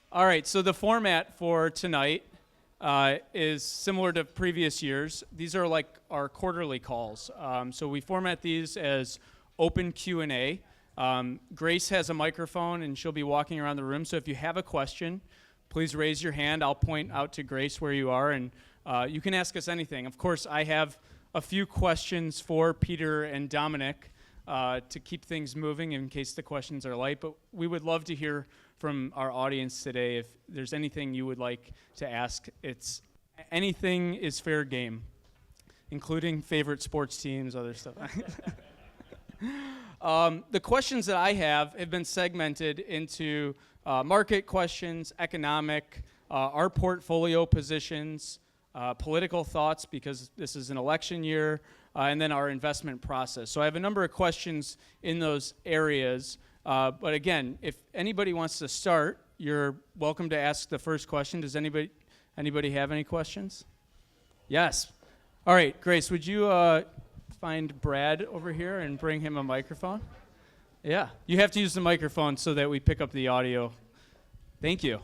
All right, so the format for tonight is similar to previous years. These are like our quarterly calls. So we format these as open Q&A. Grace has a microphone, and she'll be walking around the room. So if you have a question, please raise your hand. I'll point out to Grace where you are, and you can ask us anything. Of course, I have a few questions for Peter and Dominic to keep things moving in case the questions are light, but we would love to hear from our audience today if there's anything you would like to ask. Anything is fair game, including favorite sports teams, other stuff. The questions that I have been segmented into market questions, economic, our portfolio positions, political thoughts because this is an election year, and then our investment process. So I have a number of questions in those areas. But again, if anybody wants to start, you're welcome to ask the first question. Does anybody have any questions? Yes. All right, Grace, would you find Brad over here and bring him a microphone? Yeah, you have to use the microphone so that we pick up the audio. Thank you.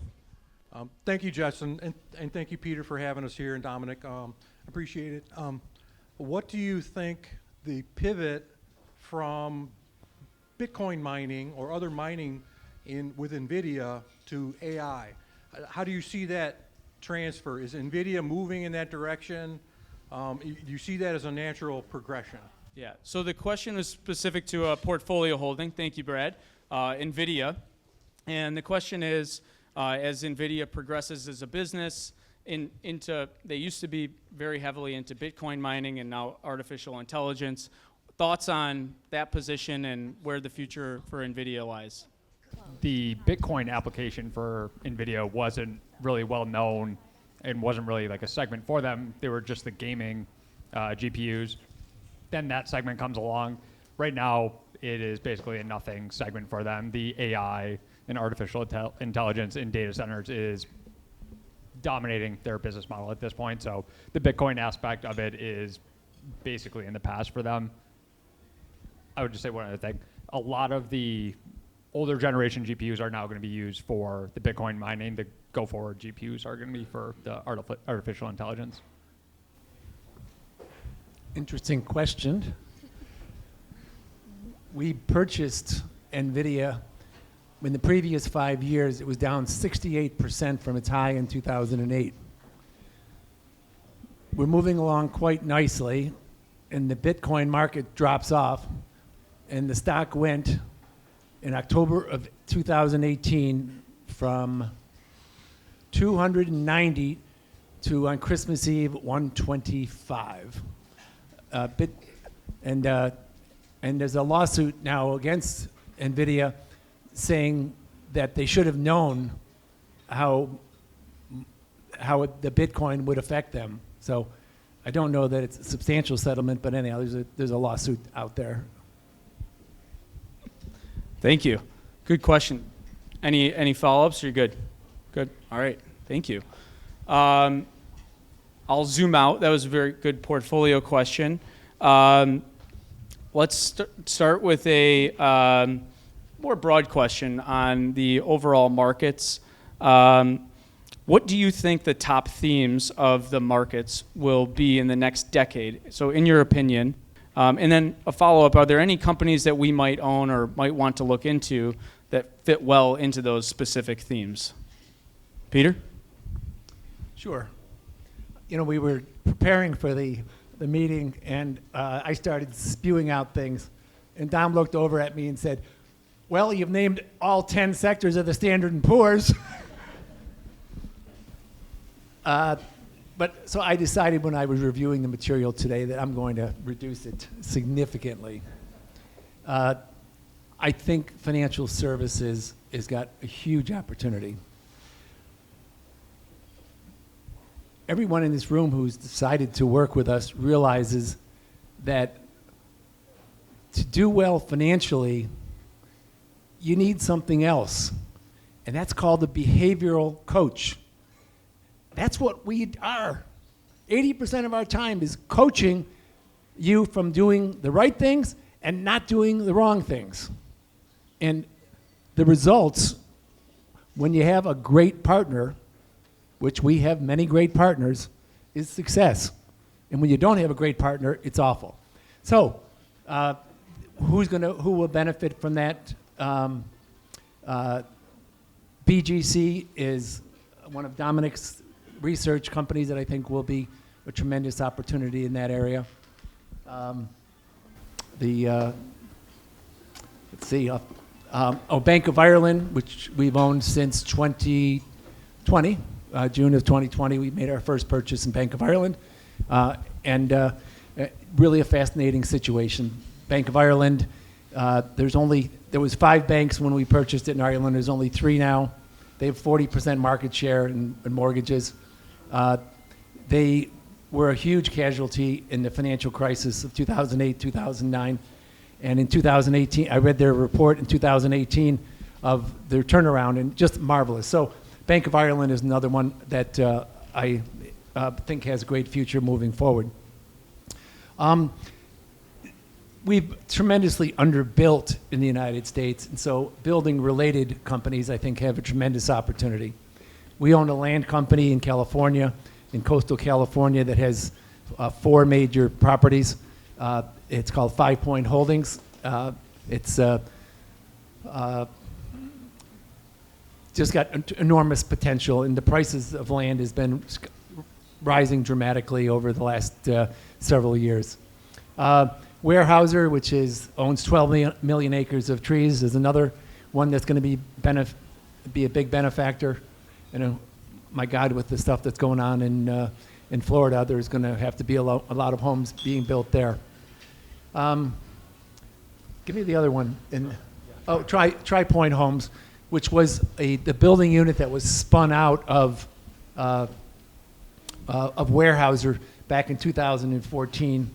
Thank you, Justin, and thank you, Peter, for having us here, and Dominic. Appreciate it. What do you think the pivot from Bitcoin mining or other mining with NVIDIA to AI, how do you see that transfer? Is NVIDIA moving in that direction? Do you see that as a natural progression? Yeah, so the question is specific to a portfolio holding. Thank you, Brad. NVIDIA. And the question is, as NVIDIA progresses as a business, they used to be very heavily into Bitcoin mining and now artificial intelligence. Thoughts on that position and where the future for NVIDIA lies? The Bitcoin application for NVIDIA wasn't really well known and wasn't really like a segment for them. They were just the gaming GPUs. Then that segment comes along. Right now, it is basically a nothing segment for them. The AI and artificial intelligence in data centers is dominating their business model at this point. So the Bitcoin aspect of it is basically in the past for them. I would just say one other thing. A lot of the older generation GPUs are now going to be used for the Bitcoin mining. The go-forward GPUs are going to be for the artificial intelligence. Interesting question. We purchased NVIDIA. In the previous 5 years, it was down 68% from its high in 2008. We're moving along quite nicely, and the Bitcoin market drops off, and the stock went in October of 2018 from 290 to, on Christmas Eve, 125. And there's a lawsuit now against NVIDIA saying that they should have known how the Bitcoin would affect them. So I don't know that it's a substantial settlement, but anyhow, there's a lawsuit out there. Thank you. Good question. Any follow-ups? You're good. Good. All right. Thank you. I'll zoom out. That was a very good portfolio question. Let's start with a more broad question on the overall markets. What do you think the top themes of the markets will be in the next decade? So in your opinion, and then a follow-up, are there any companies that we might own or might want to look into that fit well into those specific themes? Peter? Sure. You know, we were preparing for the meeting, and I started spewing out things. And Dom looked over at me and said, well, you've named all 10 sectors of the Standard & Poor's. But so I decided when I was reviewing the material today that I'm going to reduce it significantly. I think financial services has got a huge opportunity. Everyone in this room who's decided to work with us realizes that to do well financially, you need something else, and that's called a behavioral coach. That's what we are. 80% of our time is coaching you from doing the right things and not doing the wrong things. And the results when you have a great partner, which we have many great partners, is success. And when you don't have a great partner, it's awful. So, who will benefit from that? BGC is one of Dominic's research companies that I think will be a tremendous opportunity in that area. Bank of Ireland, which we've owned since 2020, June of 2020, we made our first purchase in Bank of Ireland, really a fascinating situation. Bank of Ireland, there was 5 banks when we purchased it in Ireland. There's only 3 now. They have 40% market share in mortgages. They were a huge casualty in the financial crisis of 2008, 2009. And in 2018, I read their report in 2018 of their turnaround, and just marvelous. So Bank of Ireland is another one that I think has a great future moving forward. We've tremendously underbuilt in the United States, and so building-related companies, I think, have a tremendous opportunity. We own a land company in California, in coastal California, that has 4 major properties. It's called 5 Point Holdings. It's just got enormous potential, and the prices of land has been rising dramatically over the last several years. Weyerhaeuser, which owns 12 million acres of trees, is another one that's going to be a big benefactor. And my God, with the stuff that's going on in Florida, there's going to have to be a lot of homes being built there. Give me the other one. Tri Point Homes, which was the building unit that was spun out of Weyerhaeuser back in 2014.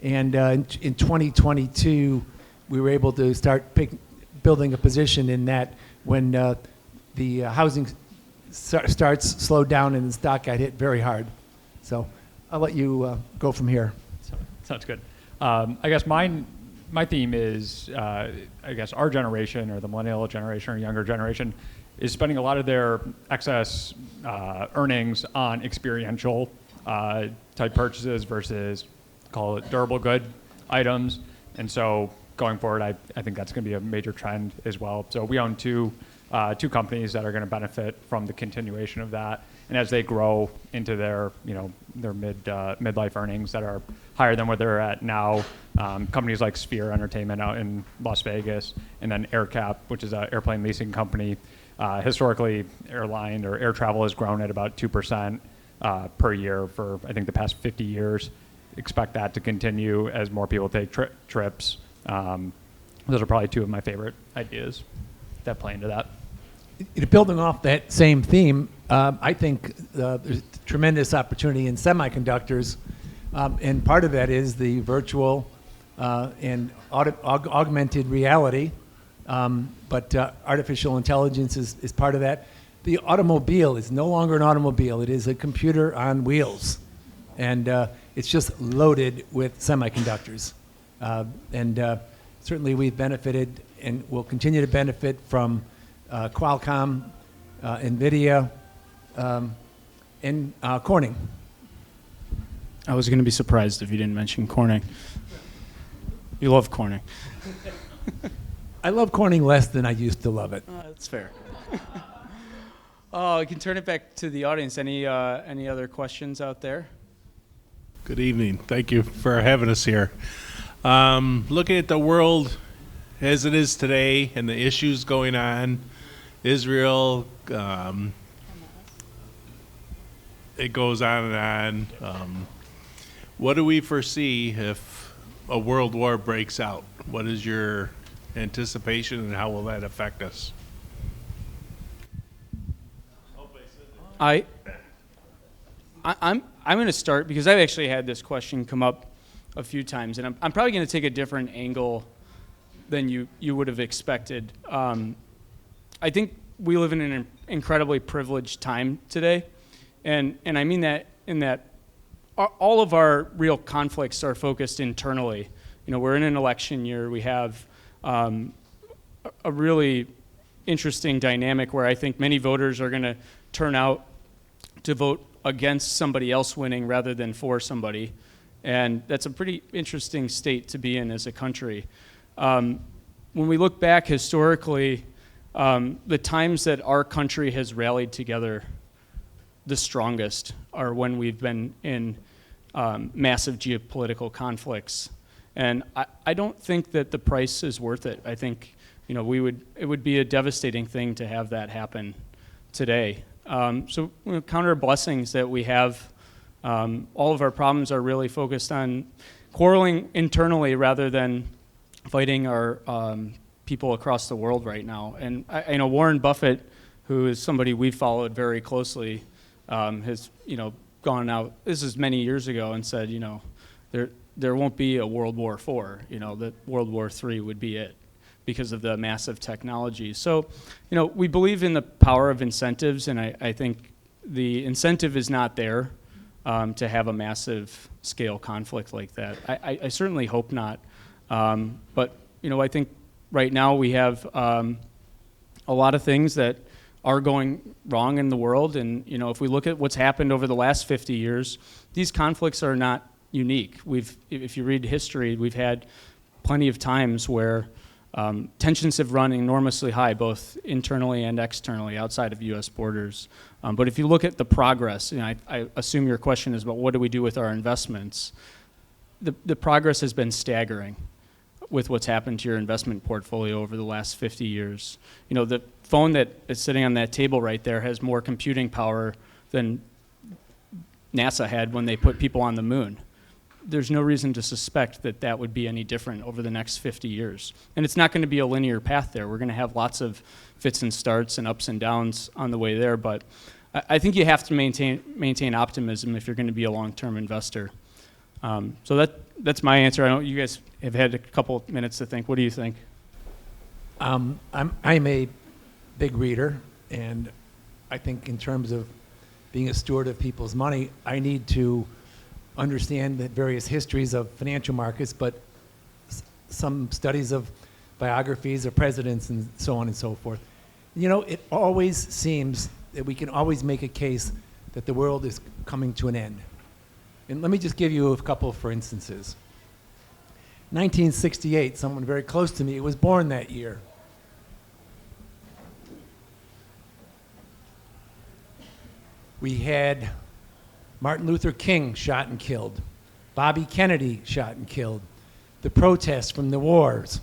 And in 2022, we were able to start building a position in that when the housing slowed down and the stock got hit very hard. So I'll let you go from here. Sounds good. I guess my theme is, I guess our generation, or the millennial generation or younger generation, is spending a lot of their excess earnings on experiential type purchases versus, call it, durable good items. And so going forward, I think that's going to be a major trend as well. So we own two companies that are going to benefit from the continuation of that. And as they grow into their midlife earnings that are higher than what they're at now, companies like Sphere Entertainment out in Las Vegas, and then AirCap, which is an airplane leasing company. Historically, airline or air travel has grown at about 2% per year for, I think, the past 50 years. Expect that to continue as more people take trips. Those are probably 2 of my favorite ideas that play into that. Building off that same theme, I think there's tremendous opportunity in semiconductors, and part of that is the virtual and augmented reality, but artificial intelligence is part of that. The automobile is no longer an automobile. It is a computer on wheels, and it's just loaded with semiconductors. Certainly we've benefited and will continue to benefit from Qualcomm, NVIDIA, and Corning. I was going to be surprised if you didn't mention Corning. You love Corning. I love Corning less than I used to love it. That's fair. I can turn it back to the audience. Any other questions out there? Good evening. Thank you for having us here. Looking at the world as it is today and the issues going on, Israel, it goes on and on. What do we foresee if a world war breaks out? What is your anticipation, and how will that affect us? I'm going to start because I've actually had this question come up a few times, and I'm probably going to take a different angle than you would have expected. I think we live in an incredibly privileged time today, and I mean that in that all of our real conflicts are focused internally. We're in an election year. We have a really interesting dynamic where I think many voters are going to turn out to vote against somebody else winning rather than for somebody. And that's a pretty interesting state to be in as a country. When we look back historically, the times that our country has rallied together the strongest are when we've been in massive geopolitical conflicts. And I don't think that the price is worth it. I think, it would be a devastating thing to have that happen today. So count our blessings that we have. All of our problems are really focused on quarreling internally rather than fighting our people across the world right now. And I know Warren Buffett, who is somebody we followed very closely, has gone out. This is many years ago, and said, there won't be a World War IV. That World War III would be it, because of the massive technology. So, we believe in the power of incentives, and I think the incentive is not there to have a massive scale conflict like that. I certainly hope not. But, I think right now we have a lot of things that are going wrong in the world. And, if we look at what's happened over the last 50 years, these conflicts are not unique. If you read history, we've had plenty of times where tensions have run enormously high, both internally and externally, outside of U.S. borders. But if you look at the progress, I assume your question is about what do we do with our investments. The progress has been staggering with what's happened to your investment portfolio over the last 50 years. The phone that is sitting on that table right there has more computing power than NASA had when they put people on the moon. There's no reason to suspect that that would be any different over the next 50 years. And it's not going to be a linear path there. We're going to have lots of fits and starts and ups and downs on the way there. But I think you have to maintain optimism if you're going to be a long-term investor. So that's my answer. I know you guys have had a couple minutes to think. What do you think? I'm a big reader, and I think in terms of being a steward of people's money, I need to understand the various histories of financial markets, but some studies of biographies of presidents and so on and so forth. It always seems that we can always make a case that the world is coming to an end. And let me just give you a couple for instances. 1968, someone very close to me was born that year. We had Martin Luther King shot and killed, Bobby Kennedy shot and killed, the protests from the wars,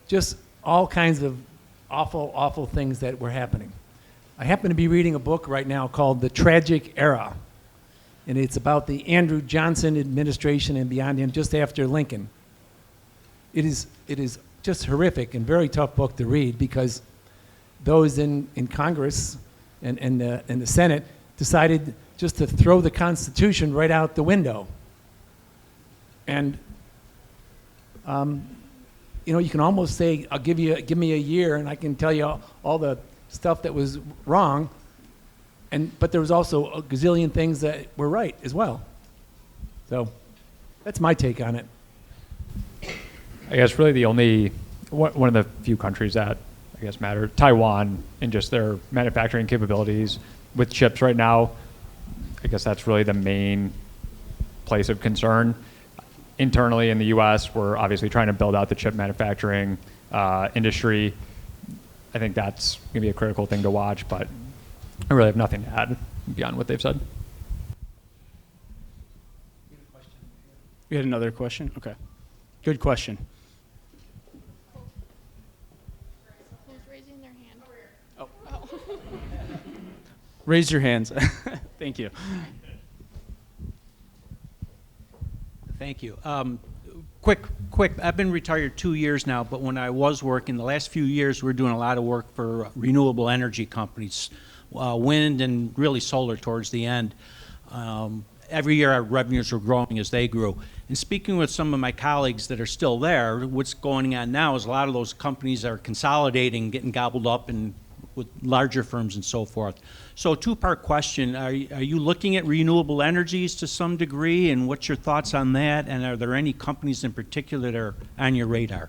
just all kinds of awful, awful things that were happening. I happen to be reading a book right now called The Tragic Era, and it's about the Andrew Johnson administration and beyond him, just after Lincoln. It is just horrific and very tough book to read, because those in Congress and the Senate decided just to throw the Constitution right out the window. And you can almost say, give me a year and I can tell you all the stuff that was wrong, but there was also a gazillion things that were right as well. So that's my take on it. I guess really the only one of the few countries that I guess matter, Taiwan, and just their manufacturing capabilities with chips right now. I guess that's really the main place of concern. Internally in the U.S., we're obviously trying to build out the chip manufacturing industry. I think that's going to be a critical thing to watch, but I really have nothing to add beyond what they've said. You had another question? Okay. Good question. Who's raising their hand? Oh. Oh. Raise your hands. Thank you. Thank you. Quick, I've been retired 2 years now, but when I was working, the last few years, we're doing a lot of work for renewable energy companies, wind and really solar towards the end. Every year our revenues were growing as they grew. And speaking with some of my colleagues that are still there, what's going on now is a lot of those companies are consolidating, getting gobbled up and with larger firms and so forth. So a two-part question, are you looking at renewable energies to some degree, and what's your thoughts on that? And are there any companies in particular that are on your radar?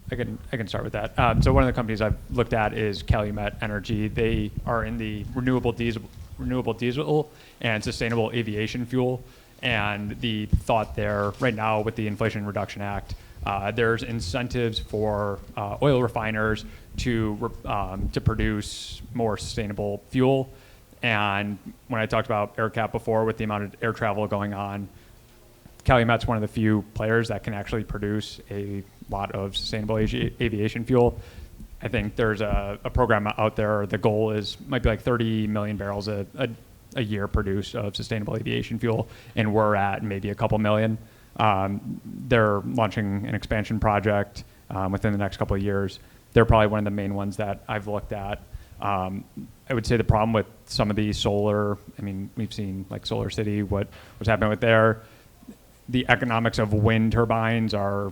I can start with that. So one of the companies I've looked at is Calumet Energy. They are in the renewable diesel and sustainable aviation fuel. And the thought there right now with the Inflation Reduction Act, there's incentives for oil refiners to produce more sustainable fuel. And when I talked about AirCap before, with the amount of air travel going on, Calumet's one of the few players that can actually produce a lot of sustainable aviation fuel. I think there's a program out there. The goal might be like 30 million barrels a year produced of sustainable aviation fuel, and we're at maybe a couple million. They're launching an expansion project within the next couple of years. They're probably one of the main ones that I've looked at. I would say the problem with some of the solar, I mean, we've seen like Solar City, what's happening with there. The economics of wind turbines are,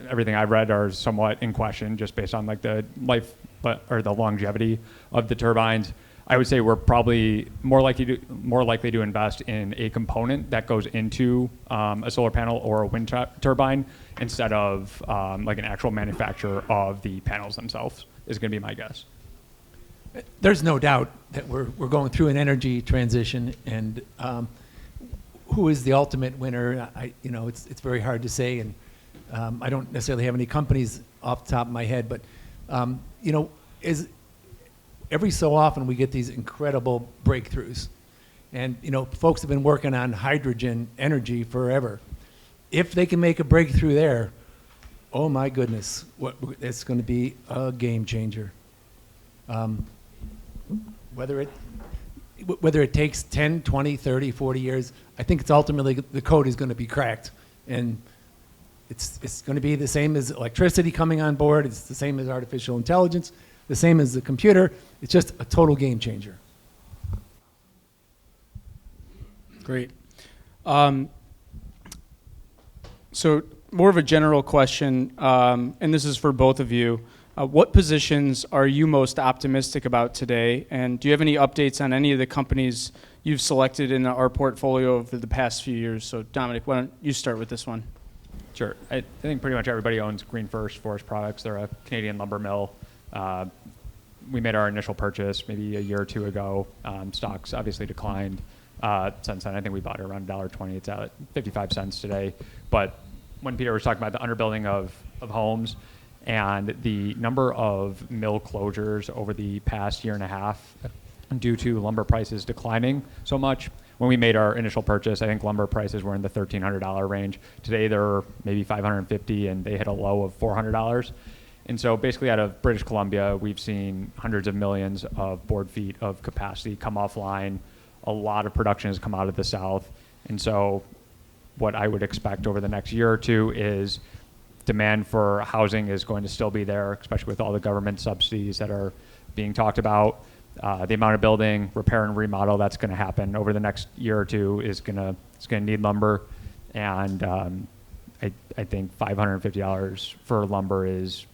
everything I've read, are somewhat in question just based on like the life or the longevity of the turbines. I would say we're probably more likely to invest in a component that goes into a solar panel or a wind turbine instead of like an actual manufacturer of the panels themselves is going to be my guess. There's no doubt that we're going through an energy transition, and who is the ultimate winner? It's very hard to say, and I don't necessarily have any companies off the top of my head, but every so often we get these incredible breakthroughs, and folks have been working on hydrogen energy forever. If they can make a breakthrough there, oh my goodness, it's going to be a game changer. Whether it takes 10, 20, 30, 40 years, I think it's ultimately the code is going to be cracked, and it's going to be the same as electricity coming on board. It's the same as artificial intelligence, the same as the computer. It's just a total game changer. Great. So more of a general question, and this is for both of you. What positions are you most optimistic about today? And do you have any updates on any of the companies you've selected in our portfolio over the past few years? So Dominic, why don't you start with this one? Sure. I think pretty much everybody owns Green First Forest Products. They're a Canadian lumber mill. We made our initial purchase maybe a year or two ago. Stocks obviously declined since then. I think we bought it around $1.20. It's at 55 cents today. But when Peter was talking about the underbuilding of homes and the number of mill closures over the past year and a half due to lumber prices declining so much, when we made our initial purchase, I think lumber prices were in the $1,300 range. Today they're maybe $550, and they hit a low of $400. And so basically out of British Columbia, we've seen hundreds of millions of board feet of capacity come offline. A lot of production has come out of the South. And so what I would expect over the next year or two is demand for housing is going to still be there, especially with all the government subsidies that are being talked about. The amount of building, repair, and remodel that's going to happen over the next year or two is going to need lumber. And I think $550 for lumber is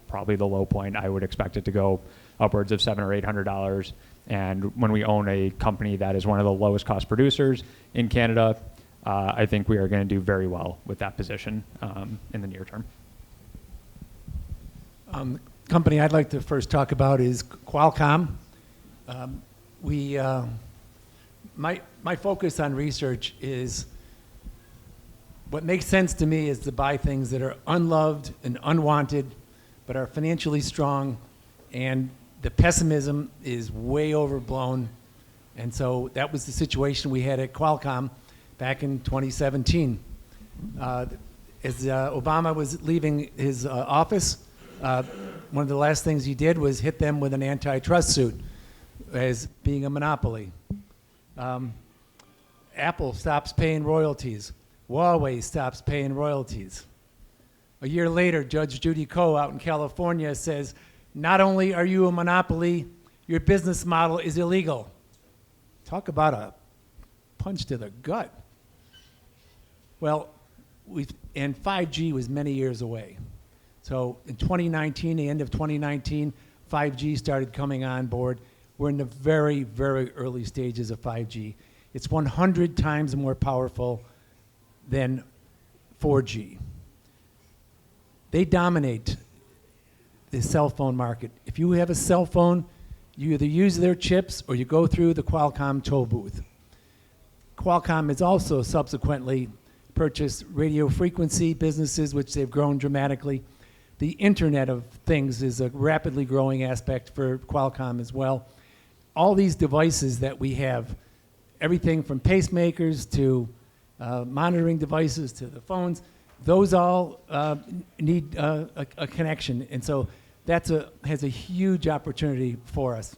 probably the low point. I would expect it to go upwards of $700 or $800. And when we own a company that is one of the lowest cost producers in Canada, I think we are going to do very well with that position in the near term. The company I'd like to first talk about is Qualcomm. My focus on research is, what makes sense to me is to buy things that are unloved and unwanted, but are financially strong, and the pessimism is way overblown. And so that was the situation we had at Qualcomm back in 2017. As Obama was leaving his office, one of the last things he did was hit them with an antitrust suit as being a monopoly. Apple stops paying royalties. Huawei stops paying royalties. A year later, Judge Judy Koh out in California says, not only are you a monopoly, your business model is illegal. Talk about a punch to the gut. Well, and 5G was many years away. So in 2019, the end of 2019, 5G started coming on board. We're in the very, very early stages of 5G. It's 100 times more powerful than 4G. They dominate the cell phone market. If you have a cell phone, you either use their chips or you go through the Qualcomm toll booth. Qualcomm has also subsequently purchased radio frequency businesses, which they've grown dramatically. The Internet of Things is a rapidly growing aspect for Qualcomm as well. All these devices that we have, everything from pacemakers to monitoring devices to the phones, those all need a connection. And so that has a huge opportunity for us.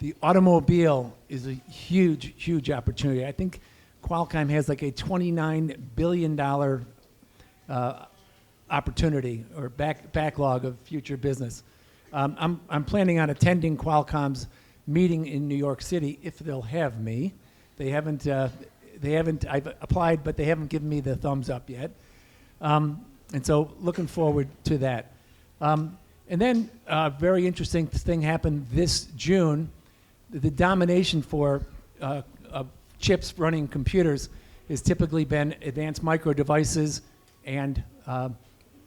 The automobile is a huge, huge opportunity. I think Qualcomm has like a $29 billion opportunity or backlog of future business. I'm planning on attending Qualcomm's meeting in New York City if they'll have me. They haven't. I've applied, but they haven't given me the thumbs up yet. And so looking forward to that. And then a very interesting thing happened this June. The domination for chips running computers has typically been advanced micro devices and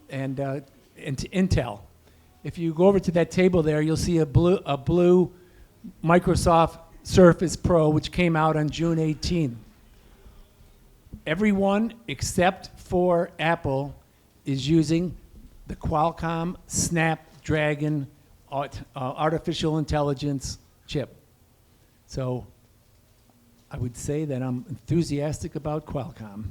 Intel. If you go over to that table there, you'll see a blue Microsoft Surface Pro, which came out on June 18. Everyone except for Apple is using the Qualcomm Snapdragon artificial intelligence chip. So I would say that I'm enthusiastic about Qualcomm.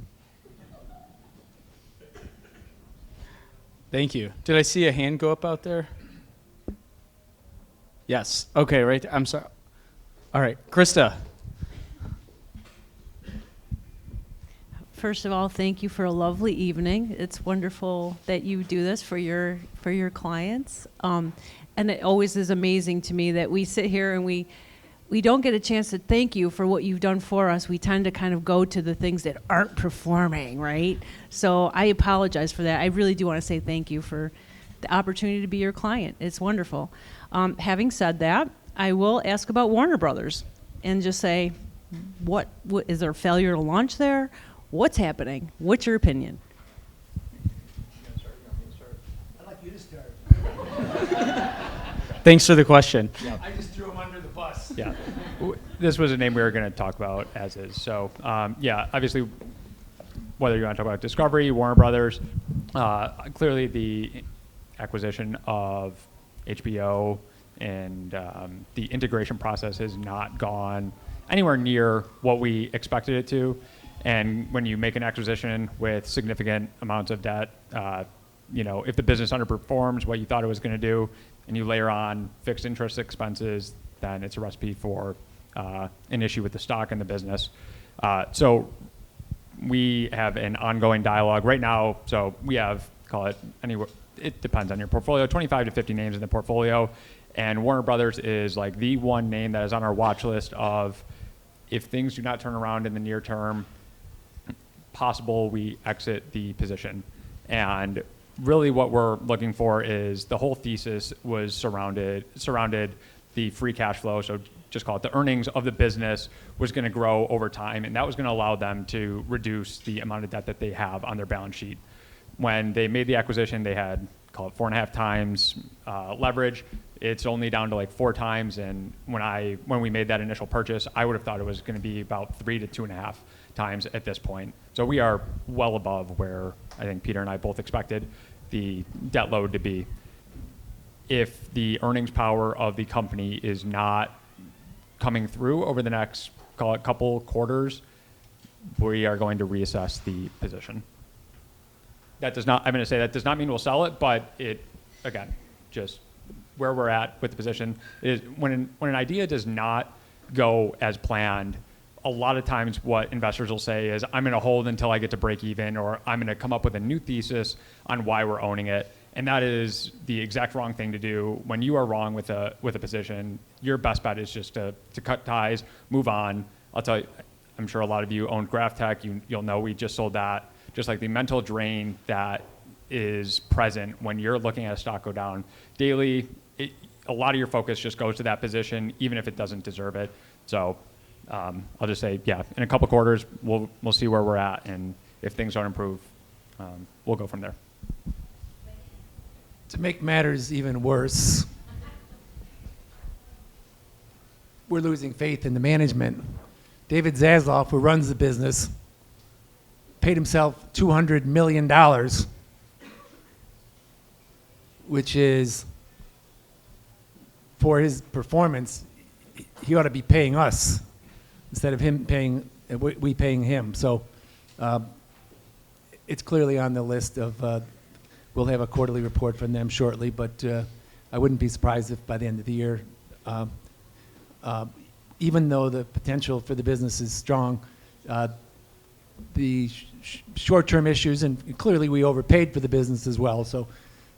Thank you. Did I see a hand go up out there? Yes. Okay, right there. I'm sorry. All right, Krista. First of all, thank you for a lovely evening. It's wonderful that you do this for your clients. And it always is amazing to me that we sit here and we don't get a chance to thank you for what you've done for us. We tend to kind of go to the things that aren't performing, right? So I apologize for that. I really do want to say thank you for the opportunity to be your client. It's wonderful. Having said that, I will ask about Warner Brothers and just say, what is there a failure to launch there? What's happening? What's your opinion? I'd like you to start. Thanks for the question. I just threw him under the bus. Yeah, this was a name we were going to talk about as is. So yeah, obviously, whether you want to talk about Discovery, Warner Brothers, clearly the acquisition of HBO and the integration process has not gone anywhere near what we expected it to. And when you make an acquisition with significant amounts of debt, if the business underperforms what you thought it was going to do, and you layer on fixed interest expenses, then it's a recipe for an issue with the stock in the business. So we have an ongoing dialogue right now. So we have, call it anywhere, it depends on your portfolio, 25 to 50 names in the portfolio. And Warner Brothers is like the one name that is on our watch list of, if things do not turn around in the near term, possible we exit the position. And really what we're looking for is, the whole thesis was surrounded the free cash flow, so just call it the earnings of the business, was going to grow over time, and that was going to allow them to reduce the amount of debt that they have on their balance sheet. When they made the acquisition, they had, call it 4.5 times leverage. It's only down to like 4 times, and when we made that initial purchase, I would have thought it was going to be about 3 to 2.5 times at this point. So we are well above where I think Peter and I both expected the debt load to be. If the earnings power of the company is not coming through over the next, call it, couple quarters, we are going to reassess the position. That does not mean we'll sell it, but it, again, just where we're at with the position is when an idea does not go as planned, a lot of times what investors will say is, I'm going to hold until I get to break even, or I'm going to come up with a new thesis on why we're owning it. And that is the exact wrong thing to do. When you are wrong with a position, your best bet is just to cut ties, move on. I'll tell you, I'm sure a lot of you own GraphTech. You'll know we just sold that. Just like the mental drain that is present when you're looking at a stock go down daily, a lot of your focus just goes to that position, even if it doesn't deserve it. So I'll just say, yeah, in a couple quarters, we'll see where we're at, and if things don't improve, we'll go from there. To make matters even worse, we're losing faith in the management. David Zasloff, who runs the business, paid himself $200 million, which is, for his performance, he ought to be paying us instead of him paying, we paying him. So it's clearly on the list of, we'll have a quarterly report from them shortly, but I wouldn't be surprised if by the end of the year, even though the potential for the business is strong, the short-term issues, and clearly we overpaid for the business as well, so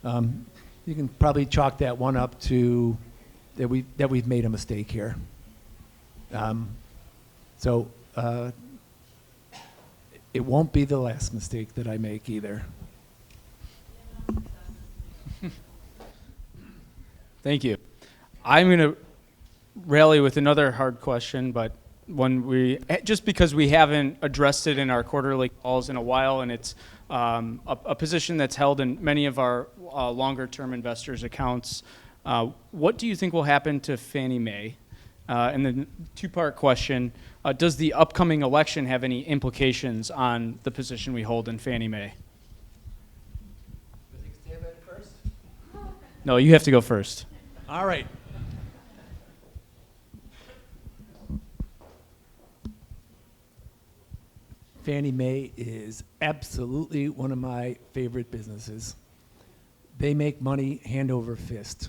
you can probably chalk that one up to that we've made a mistake here. So it won't be the last mistake that I make either. Thank you. I'm going to rally with another hard question, but one just because we haven't addressed it in our quarterly calls in a while, and it's a position that's held in many of our longer-term investors' accounts. What do you think will happen to Fannie Mae? And then two-part question, does the upcoming election have any implications on the position we hold in Fannie Mae? No, you have to go first. All right. Fannie Mae is absolutely one of my favorite businesses. They make money hand over fist.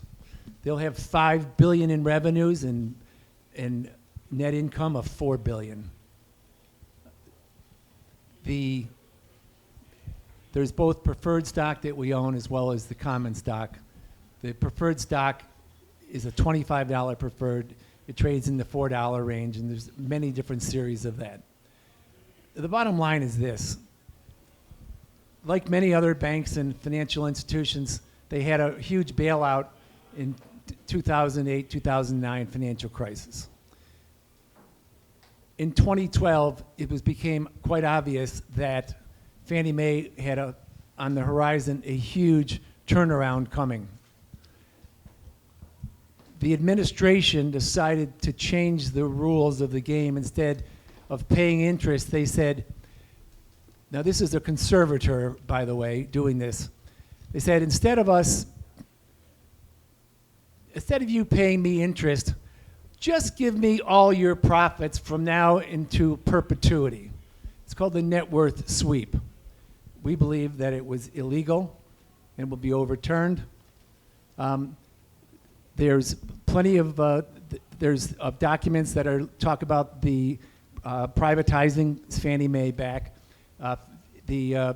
They'll have $5 billion in revenues and net income of $4 billion. There's both preferred stock that we own as well as the common stock. The preferred stock is a $25 preferred. It trades in the $4 range, and there's many different series of that. The bottom line is this. Like many other banks and financial institutions, they had a huge bailout in 2008, 2009 financial crisis. In 2012, it became quite obvious that Fannie Mae had on the horizon a huge turnaround coming. The administration decided to change the rules of the game. Instead of paying interest, they said, now this is a conservator, by the way, doing this. They said, instead of you paying me interest, just give me all your profits from now into perpetuity. It's called the net worth sweep. We believe that it was illegal and will be overturned. There's plenty of documents that talk about the privatizing Fannie Mae back. The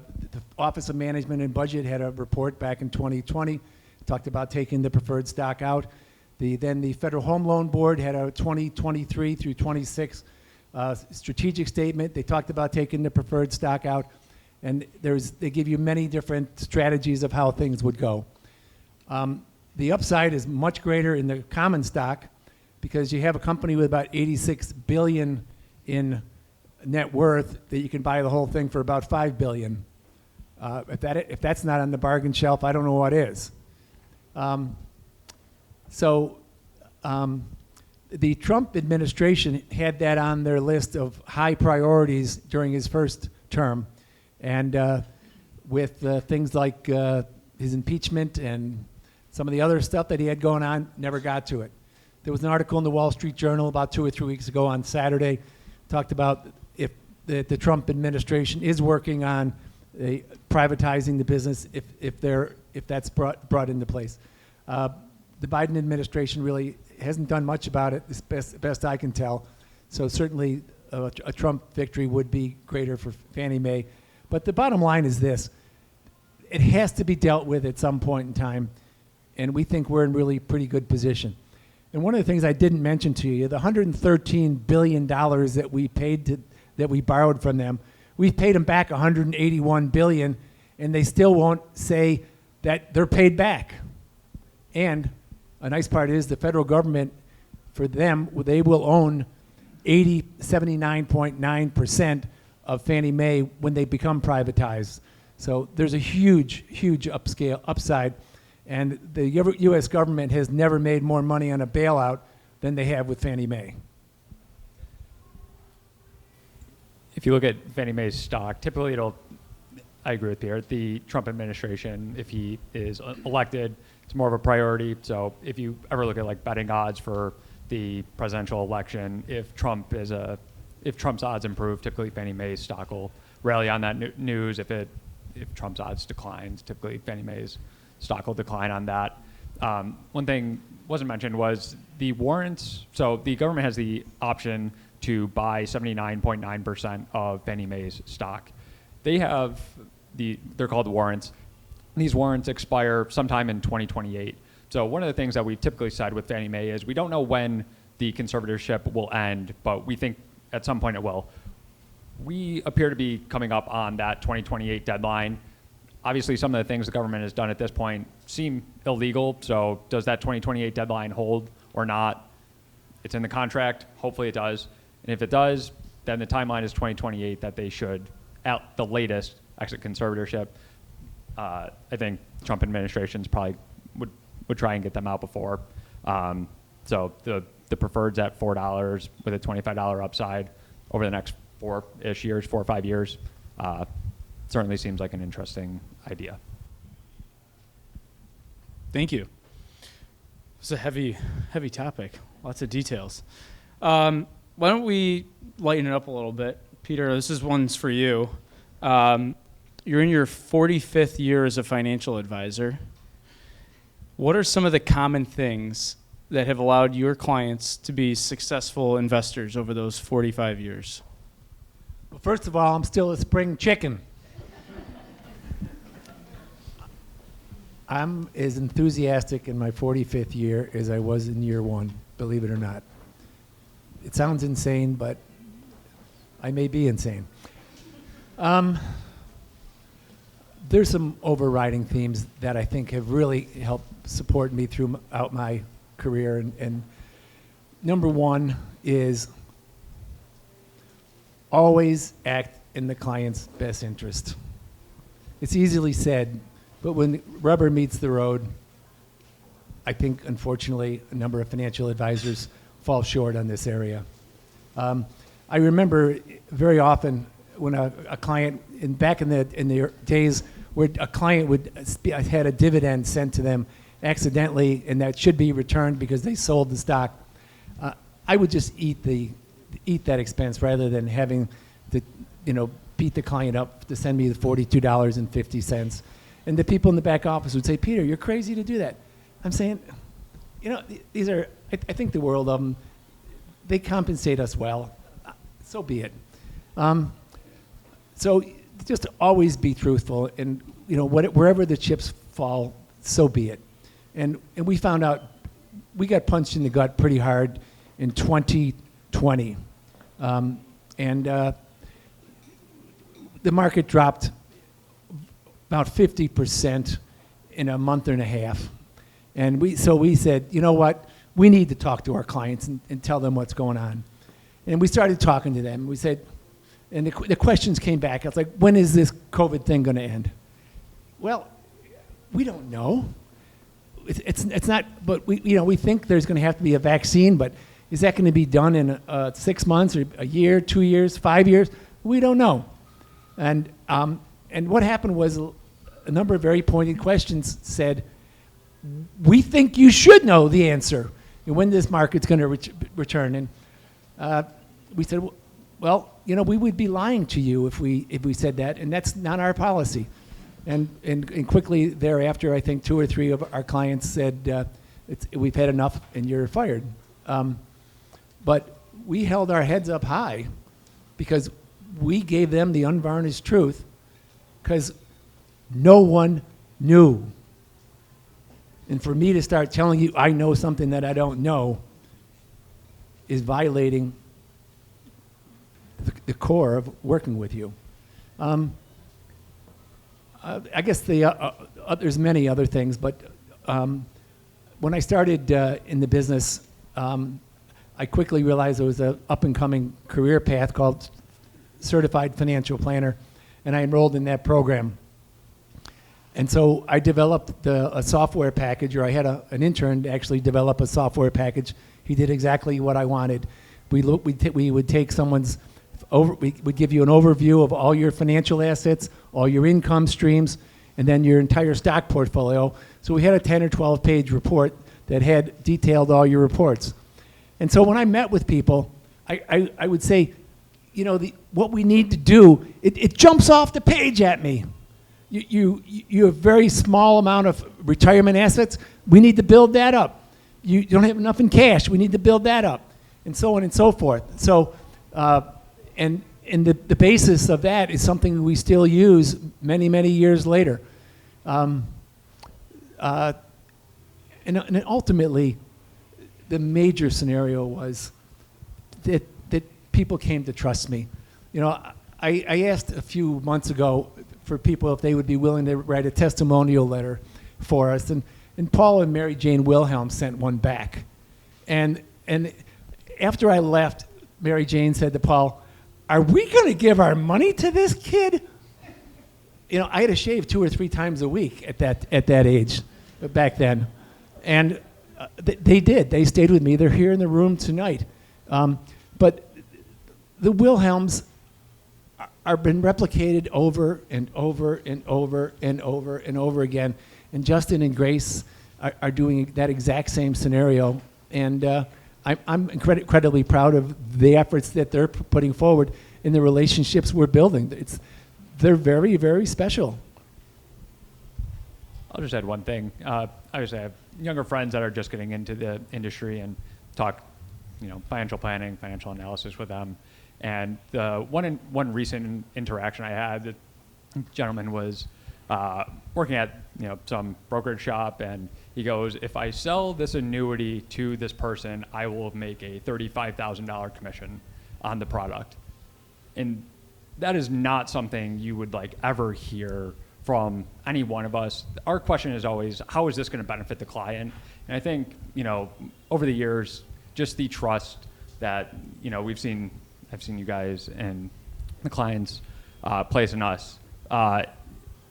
Office of Management and Budget had a report back in 2020, talked about taking the preferred stock out. Then the Federal Home Loan Board had a 2023 through 26 strategic statement. They talked about taking the preferred stock out, and they give you many different strategies of how things would go. The upside is much greater in the common stock because you have a company with about $86 billion in net worth that you can buy the whole thing for about $5 billion. If that's not on the bargain shelf, I don't know what is. The Trump administration had that on their list of high priorities during his first term, and with things like his impeachment and some of the other stuff that he had going on, never got to it. There was an article in the Wall Street Journal about 2 or 3 weeks ago on Saturday, talked about if the Trump administration is working on privatizing the business, if that's brought into place. The Biden administration really hasn't done much about it, as best I can tell. So certainly a Trump victory would be greater for Fannie Mae. But the bottom line is this. It has to be dealt with at some point in time, and we think we're in really pretty good position. And one of the things I didn't mention to you, the $113 billion that we paid that we borrowed from them, we've paid them back $181 billion, and they still won't say that they're paid back. And a nice part is the federal government, for them, they will own 79.9% of Fannie Mae when they become privatized. So there's a huge, huge upside. And the U.S. government has never made more money on a bailout than they have with Fannie Mae. If you look at Fannie Mae's stock, typically I agree with Pierre, the Trump administration, if he is elected, it's more of a priority. So if you ever look at like betting odds for the presidential election, if Trump's odds improve, typically Fannie Mae's stock will rally on that news. If Trump's odds declines, typically Fannie Mae's stock will decline on that. One thing wasn't mentioned was the warrants. So the government has the option to buy 79.9% of Fannie Mae's stock. They're called warrants. These warrants expire sometime in 2028. So one of the things that we've typically said with Fannie Mae is we don't know when the conservatorship will end, but we think at some point it will. We appear to be coming up on that 2028 deadline. Obviously, some of the things the government has done at this point seem illegal. So does that 2028 deadline hold or not? It's in the contract. Hopefully it does. And if it does, then the timeline is 2028 that they should, at the latest, exit conservatorship. I think Trump administrations probably would try and get them out before. So the preferred's at $4 with a $25 upside over the next 4 or 5 years. Certainly seems like an interesting idea. Thank you. It's a heavy topic. Lots of details. Why don't we lighten it up a little bit? Peter, this is one's for you. You're in your 45th year as a financial advisor. What are some of the common things that have allowed your clients to be successful investors over those 45 years? Well, first of all, I'm still a spring chicken. I'm as enthusiastic in my 45th year as I was in year 1, believe it or not. It sounds insane, but I may be insane. There's some overriding themes that I think have really helped support me throughout my career. And number one is always act in the client's best interest. It's easily said, but when rubber meets the road, I think, unfortunately, a number of financial advisors fall short on this area. I remember very often when a client, back in the days where a client had a dividend sent to them accidentally, and that should be returned because they sold the stock, I would just eat that expense rather than having to, beat the client up to send me the $42.50. And the people in the back office would say, "Peter, you're crazy to do that." I'm saying, these are, I think the world of them, they compensate us well. So be it. So just always be truthful, and wherever the chips fall, so be it. And we found out we got punched in the gut pretty hard in 2020, and the market dropped about 50% in a month and a half. And we said, you know what? We need to talk to our clients and tell them what's going on. And we started talking to them. We said, and the questions came back. I was like, when is this COVID thing going to end? Well, we don't know. It's not, but we think there's going to have to be a vaccine, but is that going to be done in 6 months or a year, 2 years, 5 years? We don't know. And what happened was a number of very pointed questions said, we think you should know the answer and when this market's going to return. And we said, well, we would be lying to you if we said that, and that's not our policy. And quickly thereafter, I think 2 or 3 of our clients said, we've had enough and you're fired. But we held our heads up high because we gave them the unvarnished truth because no one knew. And for me to start telling you I know something that I don't know is violating the core of working with you. I guess there's many other things, but when I started in the business, I quickly realized there was an up-and-coming career path called Certified Financial Planner, and I enrolled in that program. And so I developed a software package, or I had an intern actually develop a software package. He did exactly what I wanted. We would take someone's we would give you an overview of all your financial assets, all your income streams, and then your entire stock portfolio. So we had a 10 or 12 page report that had detailed all your reports. And so when I met with people, I would say, you know, what we need to do, it jumps off the page at me. You have very small amount of retirement assets. We need to build that up. You don't have enough in cash. We need to build that up, and so on and so forth. So, and the basis of that is something we still use many, many years later. And ultimately, the major scenario was that people came to trust me. You know, I asked a few months ago for people if they would be willing to write a testimonial letter for us, and Paul and Mary Jane Wilhelm sent one back. And after I left, Mary Jane said to Paul, "Are we going to give our money to this kid?" You know, I had to shave 2 or 3 times a week at that age, back then, and they did. They stayed with me. They're here in the room tonight. But the Wilhelms are been replicated over and over and over and over and over again. And Justin and Grace are doing that exact same scenario. And I'm incredibly proud of the efforts that they're putting forward in the relationships we're building. They're very, very special. I'll just add one thing. Obviously, I have younger friends that are just getting into the industry and talk, you know, financial planning, financial analysis with them. And the one recent interaction I had, the gentleman was working at, you know, some brokerage shop, and he goes, "If I sell this annuity to this person, I will make a $35,000 commission on the product." And that is not something you would like ever hear from any one of us. Our question is always, how is this going to benefit the client? And I think, you know, over the years, just the trust that, you know, I've seen you guys and the clients place in us.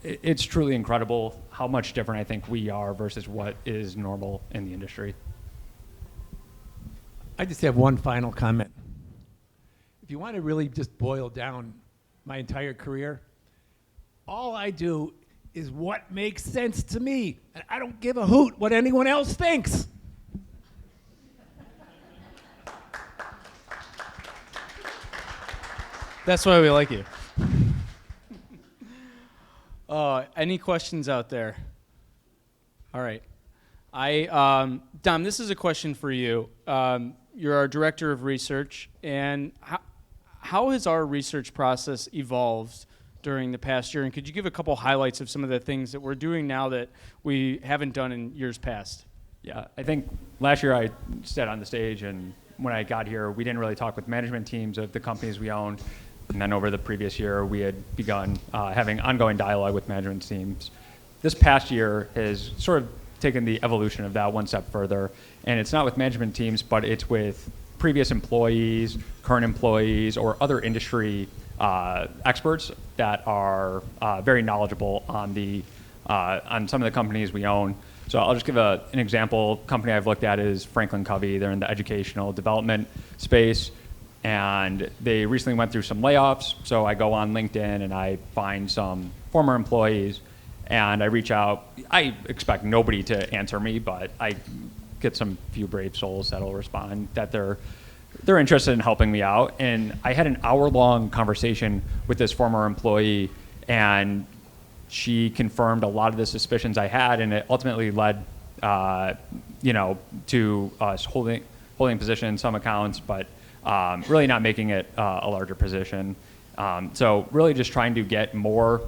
It's truly incredible how much different I think we are versus what is normal in the industry. I just have one final comment. If you want to really just boil down my entire career, all I do is what makes sense to me, and I don't give a hoot what anyone else thinks. That's why we like you. Any questions out there? All right. Dom, this is a question for you. You're our director of research, and how has our research process evolved during the past year? And could you give a couple highlights of some of the things that we're doing now that we haven't done in years past? Yeah, I think last year I sat on the stage, and when I got here, we didn't really talk with management teams of the companies we owned. And then over the previous year, we had begun having ongoing dialogue with management teams. This past year has sort of taken the evolution of that one step further. And it's not with management teams, but it's with previous employees, current employees, or other industry experts that are very knowledgeable on some of the companies we own. So I'll just give an example. Company I've looked at is Franklin Covey. They're in the educational development space, and they recently went through some layoffs. So I go on LinkedIn and I find some former employees, and I reach out. I expect nobody to answer me, but I get some few brave souls that'll respond that they're interested in helping me out. And I had an hour-long conversation with this former employee, and she confirmed a lot of the suspicions I had, and it ultimately led, to us holding position in some accounts, but really not making it a larger position. So really just trying to get more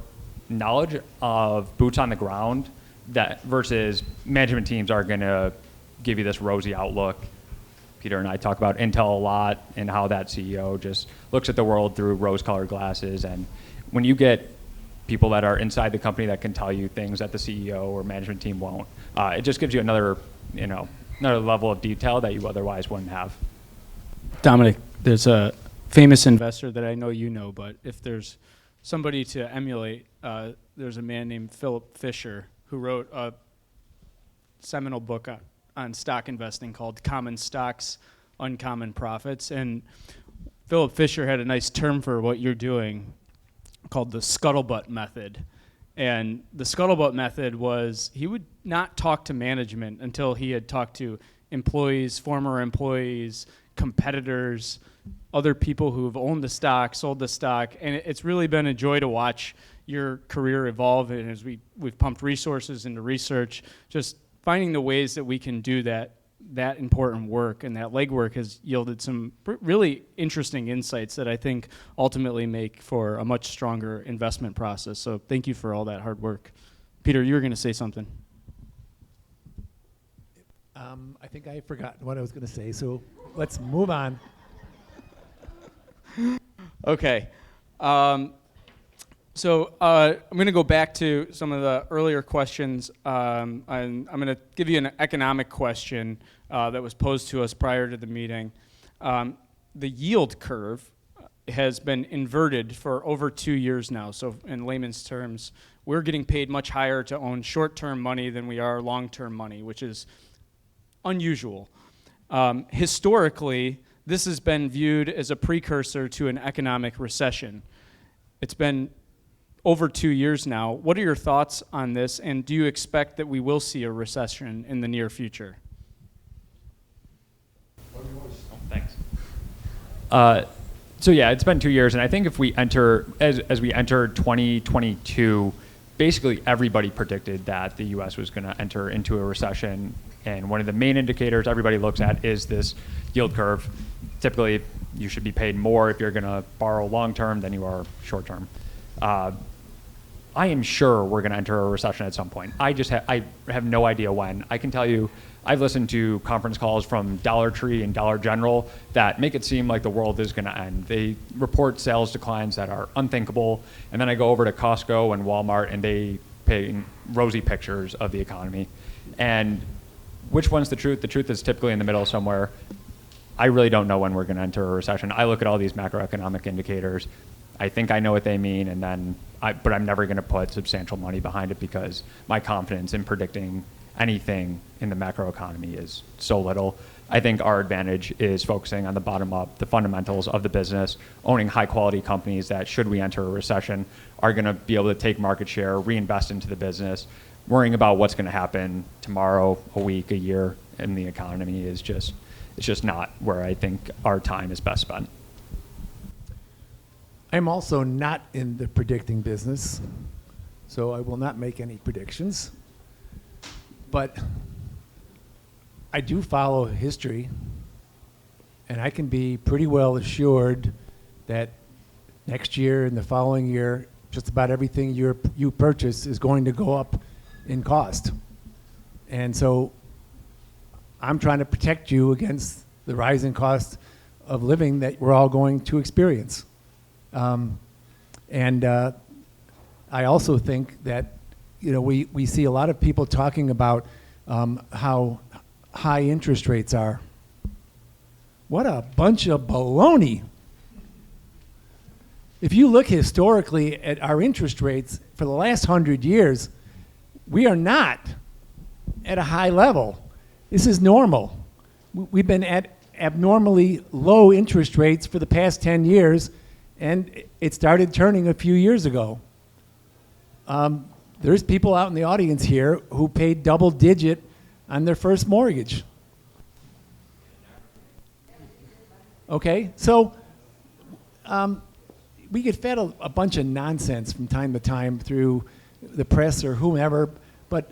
knowledge of boots on the ground that versus management teams are going to give you this rosy outlook. Peter and I talk about Intel a lot and how that CEO just looks at the world through rose-colored glasses. And when you get people that are inside the company that can tell you things that the CEO or management team won't, it just gives you another level of detail that you otherwise wouldn't have. Dominic, there's a famous investor that I know you know, but if there's somebody to emulate, there's a man named Philip Fisher who wrote a seminal book on stock investing called Common Stocks, Uncommon Profits. And Philip Fisher had a nice term for what you're doing called the scuttlebutt method. And the scuttlebutt method was he would not talk to management until he had talked to employees, former employees, competitors, other people who've owned the stock, sold the stock, and it's really been a joy to watch your career evolve. And as we've pumped resources into research, just finding the ways that we can do that important work, and that legwork has yielded some really interesting insights that I think ultimately make for a much stronger investment process. So thank you for all that hard work. Peter, you were going to say something. I think I forgot what I was going to say, so let's move on. Okay. So I'm going to go back to some of the earlier questions. And I'm going to give you an economic question that was posed to us prior to the meeting. The yield curve has been inverted for over 2 years now. So in layman's terms, we're getting paid much higher to own short-term money than we are long-term money, which is unusual. Historically, this has been viewed as a precursor to an economic recession. It's been over 2 years now. What are your thoughts on this, and do you expect that we will see a recession in the near future? Thanks. So yeah, it's been 2 years, and I think if we enter, as we enter 2022, basically everybody predicted that the U.S. was going to enter into a recession, and one of the main indicators everybody looks at is this yield curve. Typically, you should be paid more if you're going to borrow long-term than you are short-term. I am sure we're going to enter a recession at some point. I have no idea when. I can tell you, I've listened to conference calls from Dollar Tree and Dollar General that make it seem like the world is going to end. They report sales declines that are unthinkable, and then I go over to Costco and Walmart, and they paint rosy pictures of the economy. And which one's the truth? The truth is typically in the middle somewhere. I really don't know when we're going to enter a recession. I look at all these macroeconomic indicators. I think I know what they mean, and then but I'm never going to put substantial money behind it because my confidence in predicting anything in the macroeconomy is so little. I think our advantage is focusing on the bottom up, the fundamentals of the business, owning high quality companies that, should we enter a recession, are going to be able to take market share, reinvest into the business. Worrying about what's going to happen tomorrow, a week, a year in the economy is just, it's just not where I think our time is best spent. I'm also not in the predicting business, so I will not make any predictions. But I do follow history, and I can be pretty well assured that next year and the following year, just about everything you purchase is going to go up in cost. And so I'm trying to protect you against the rising cost of living that we're all going to experience. I also think that, we see a lot of people talking about how high interest rates are. What a bunch of baloney. If you look historically at our interest rates for the last 100 years, we are not at a high level. This is normal. We've been at abnormally low interest rates for the past 10 years, and it started turning a few years ago. There's people out in the audience here who paid double digit on their first mortgage. Okay, so we get fed a bunch of nonsense from time to time through the press or whomever, but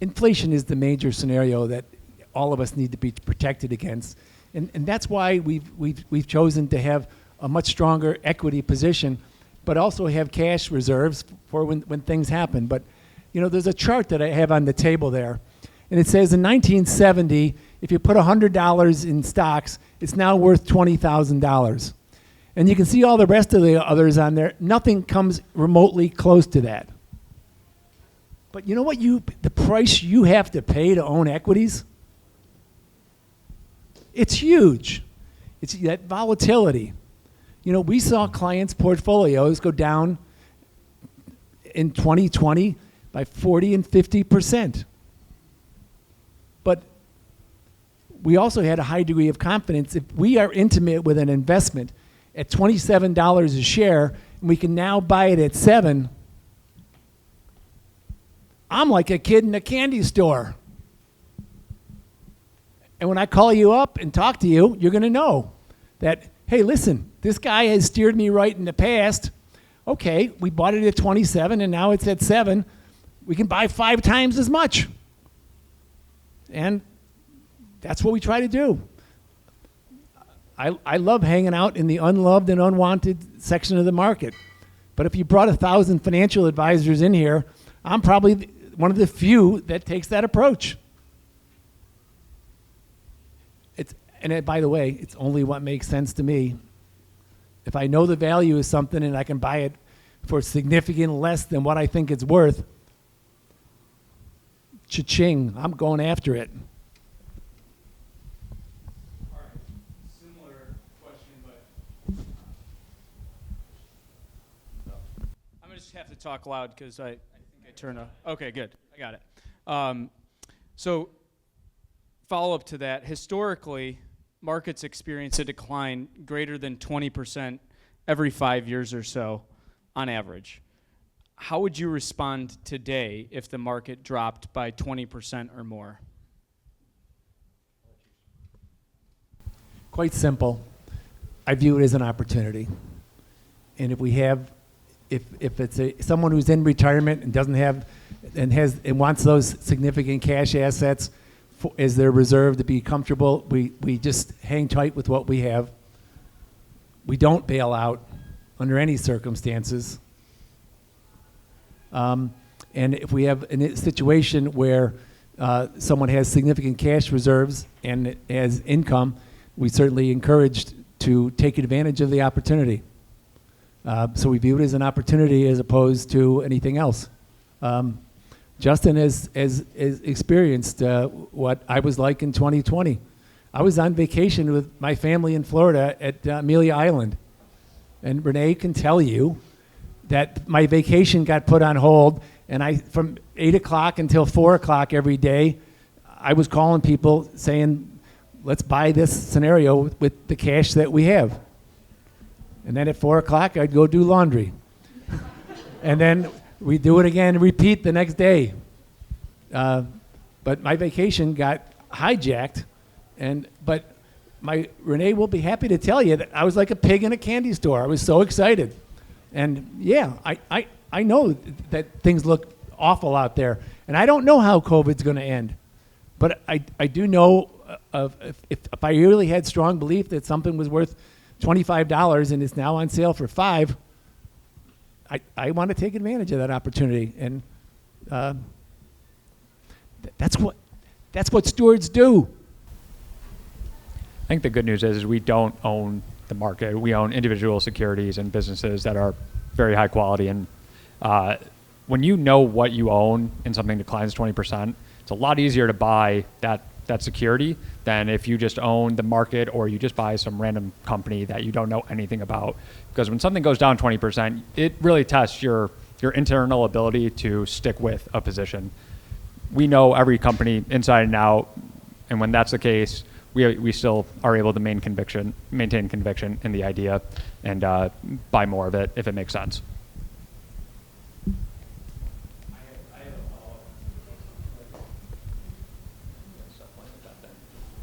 inflation is the major scenario that all of us need to be protected against. And that's why we've chosen to have a much stronger equity position, but also have cash reserves for when things happen. But, there's a chart that I have on the table there, and it says in 1970, if you put $100 in stocks, it's now worth $20,000. And you can see all the rest of the others on there. Nothing comes remotely close to that. But you know what the price you have to pay to own equities? It's huge. It's that volatility. You know, we saw clients' portfolios go down in 2020 by 40 and 50%. But we also had a high degree of confidence. If we are intimate with an investment at $27 a share, and we can now buy it at $7, I'm like a kid in a candy store. And when I call you up and talk to you, you're going to know that, hey, listen, this guy has steered me right in the past. Okay, we bought it at 27 and now it's at 7. We can buy 5 times as much. And that's what we try to do. I love hanging out in the unloved and unwanted section of the market. But if you brought 1,000 financial advisors in here, I'm probably one of the few that takes that approach. By the way, it's only what makes sense to me. If I know the value of something and I can buy it for significantly less than what I think it's worth, cha-ching, I'm going after it. All right. Similar question, but I'm going to just have to talk loud because I think I turn a... Okay, good. I got it. So follow up to that. Historically, markets experience a decline greater than 20% every 5 years or so on average. How would you respond today if the market dropped by 20% or more? Quite simple. I view it as an opportunity. And if we have, if it's someone who's in retirement and doesn't have, and wants those significant cash assets as their reserve to be comfortable, we just hang tight with what we have. We don't bail out under any circumstances. And if we have a situation where someone has significant cash reserves and has income, we certainly encouraged to take advantage of the opportunity. So we view it as an opportunity as opposed to anything else. Justin has experienced what I was like in 2020. I was on vacation with my family in Florida at Amelia Island. And Renee can tell you that my vacation got put on hold, and from 8 o'clock until 4 o'clock every day, I was calling people saying, let's buy this scenario with the cash that we have. And then at 4 o'clock, I'd go do laundry. And then we do it again and repeat the next day. But my vacation got hijacked, but Renee will be happy to tell you that I was like a pig in a candy store. I was so excited. And yeah, I know that things look awful out there. And I don't know how COVID's going to end. But I do know if I really had strong belief that something was worth $25 and it's now on sale for $5, I want to take advantage of that opportunity. And that's what stewards do. I think the good news is we don't own the market. We own individual securities and businesses that are very high quality. And when you know what you own and something declines 20%, it's a lot easier to buy that security than if you just own the market or you just buy some random company that you don't know anything about. Because when something goes down 20%, it really tests your internal ability to stick with a position. We know every company inside and out, and when that's the case, we still are able to maintain conviction in the idea and buy more of it if it makes sense.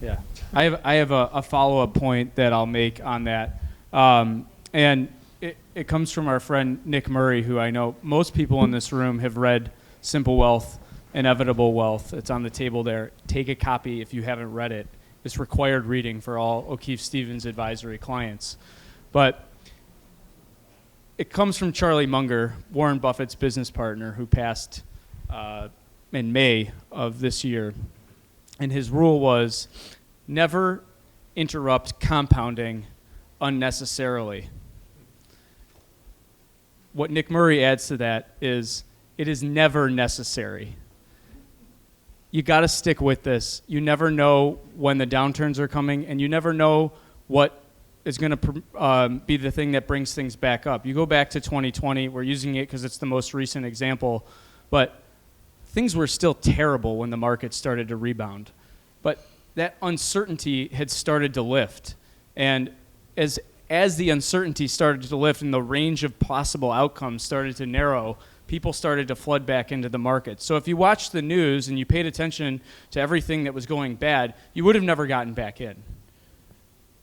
Yeah, I have a follow-up point that I'll make on that, and it comes from our friend Nick Murray, who I know most people in this room have read Simple Wealth, Inevitable Wealth. It's on the table there. Take a copy if you haven't read it. It's required reading for all O'Keefe Stevens advisory clients. But it comes from Charlie Munger, Warren Buffett's business partner, who passed in May of this year. And his rule was never interrupt compounding unnecessarily. What Nick Murray adds to that is it is never necessary. You got to stick with this. You never know when the downturns are coming, and you never know what is going to be the thing that brings things back up. You go back to 2020, we're using it because it's the most recent example, but things were still terrible when the market started to rebound. But that uncertainty had started to lift. And as the uncertainty started to lift and the range of possible outcomes started to narrow, people started to flood back into the market. So if you watched the news and you paid attention to everything that was going bad, you would have never gotten back in.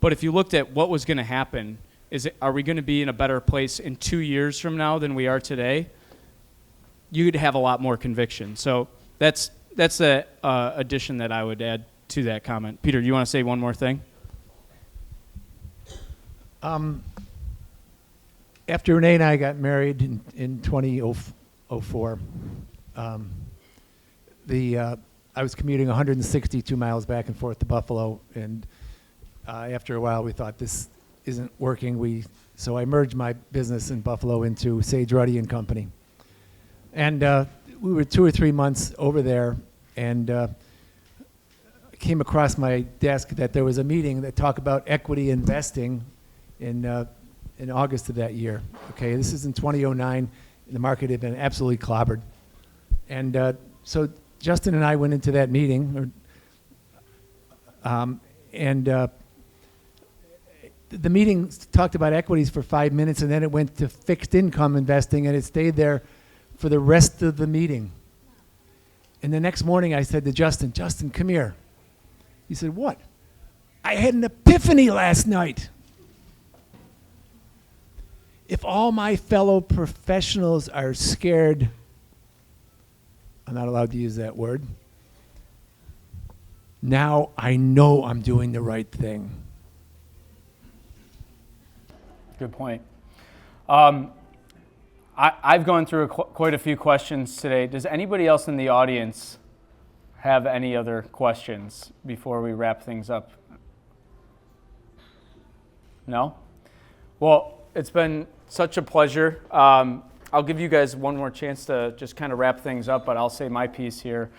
But if you looked at what was going to happen, are we going to be in a better place in 2 years from now than we are today? You'd have a lot more conviction. So that's the addition that I would add to that comment. Peter, do you want to say one more thing? After Renee and I got married in 2004, I was commuting 162 miles back and forth to Buffalo, and after a while we thought this isn't working. So I merged my business in Buffalo into Sage Ruddy and Company. And we were 2 or 3 months over there, and I came across my desk that there was a meeting that talked about equity investing in August of that year. Okay, this is in 2009, and the market had been absolutely clobbered. And so Justin and I went into that meeting, the meeting talked about equities for 5 minutes, and then it went to fixed income investing, and it stayed there for the rest of the meeting. And the next morning I said to Justin, come here. He said, what? I had an epiphany last night. If all my fellow professionals are scared, I'm not allowed to use that word, now I know I'm doing the right thing. Good point. I've gone through quite a few questions today. Does anybody else in the audience have any other questions before we wrap things up? No? Well, it's been such a pleasure. I'll give you guys one more chance to just kind of wrap things up, but I'll say my piece here.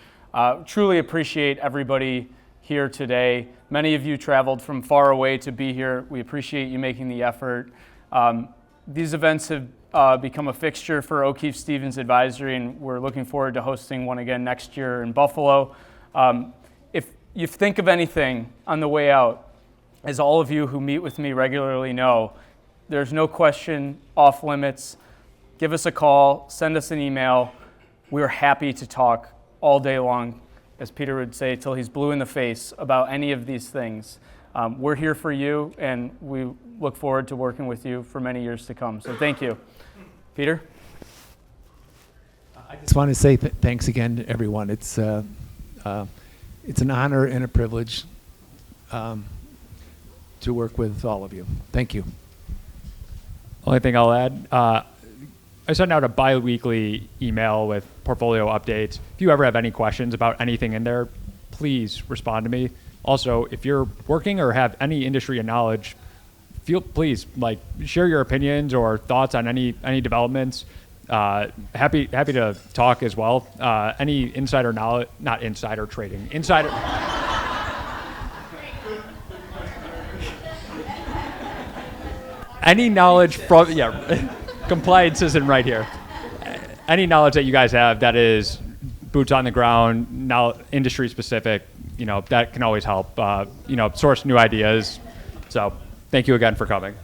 Truly appreciate everybody here today. Many of you traveled from far away to be here. We appreciate you making the effort. These events have become a fixture for O'Keefe Stevens Advisory, and we're looking forward to hosting one again next year in Buffalo. If you think of anything on the way out, as all of you who meet with me regularly know, there's no question off limits. Give us a call, send us an email. We're happy to talk all day long, as Peter would say, till he's blue in the face about any of these things. We're here for you, and we look forward to working with you for many years to come. So thank you. Peter? I just want to say thanks again to everyone. It's an honor and a privilege to work with all of you. Thank you. Only thing I'll add, I send out a bi-weekly email with portfolio updates. If you ever have any questions about anything in there, please respond to me. Also, if you're working or have any industry knowledge, please share your opinions or thoughts on any developments. Happy to talk as well. Any insider knowledge, not insider trading, insider. Any knowledge from compliance isn't right here. Any knowledge that you guys have that is boots on the ground, now industry specific, that can always help. Source new ideas. So thank you again for coming.